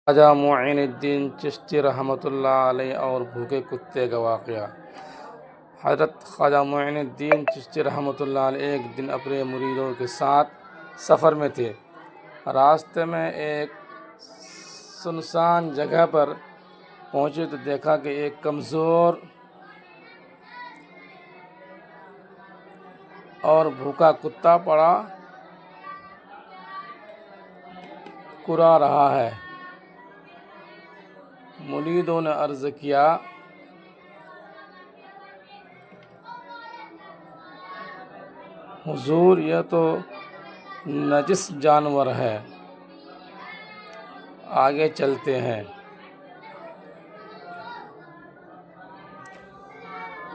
خواجہ معین الدین چشتی رحمۃ اللہ علیہ اور بھوکے کتے کا واقعہ۔ حضرت خواجہ معین الدین چشتی رحمۃ اللہ علیہ ایک دن اپنے مریدوں کے ساتھ سفر میں تھے۔ راستے میں ایک سنسان جگہ پر پہنچے تو دیکھا کہ ایک کمزور اور بھوکا کتا پڑا کرا رہا ہے۔ مریدوں نے عرض کیا، حضور یہ تو نجس جانور ہے، آگے چلتے ہیں۔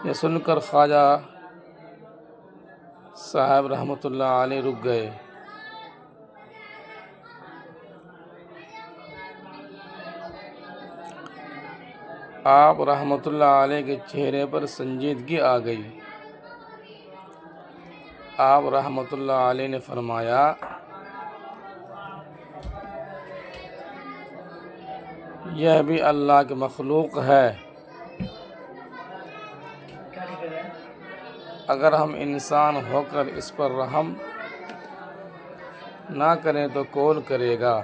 یہ سن کر خواجہ صاحب رحمۃ اللہ علیہ رک گئے۔ آپ رحمۃ اللہ علیہ کے چہرے پر سنجیدگی آ گئی۔ آپ رحمۃ اللہ علیہ نے فرمایا، یہ بھی اللہ کی مخلوق ہے، اگر ہم انسان ہو کر اس پر رحم نہ کریں تو کون کرے گا؟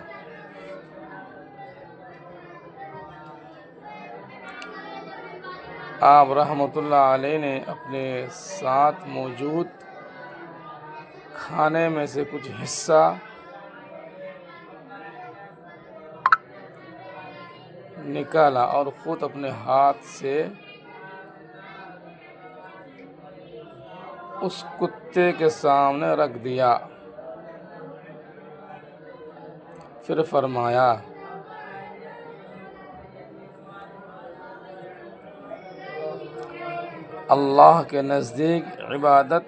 آپ رحمۃ اللہ علیہ نے اپنے ساتھ موجود کھانے میں سے کچھ حصہ نکالا اور خود اپنے ہاتھ سے اس کتے کے سامنے رکھ دیا، پھر فرمایا، اللہ کے نزدیک عبادت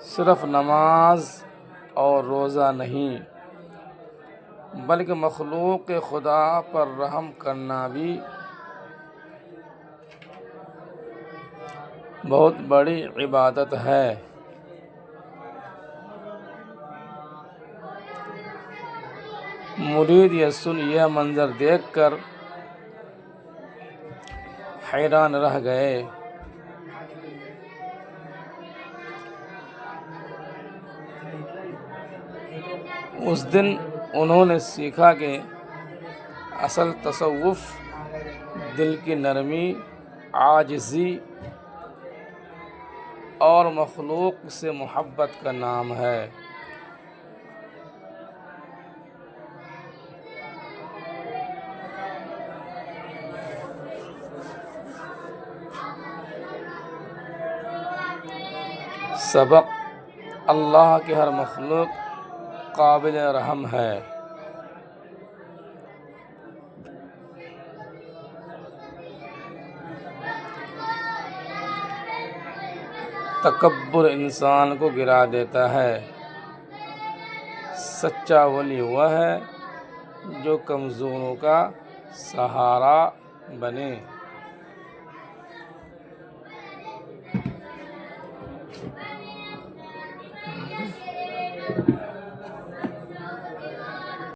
صرف نماز اور روزہ نہیں، بلکہ مخلوق خدا پر رحم کرنا بھی بہت بڑی عبادت ہے۔ مرید یہ منظر دیکھ کر حیران رہ گئے۔ اس دن انہوں نے سیکھا کہ اصل تصوف دل کی نرمی، عاجزی اور مخلوق سے محبت کا نام ہے۔ سبق: اللہ کی ہر مخلوق قابل رحم ہے۔ تکبر انسان کو گرا دیتا ہے۔ سچا ولی وہ ہے جو کمزوروں کا سہارا بنے۔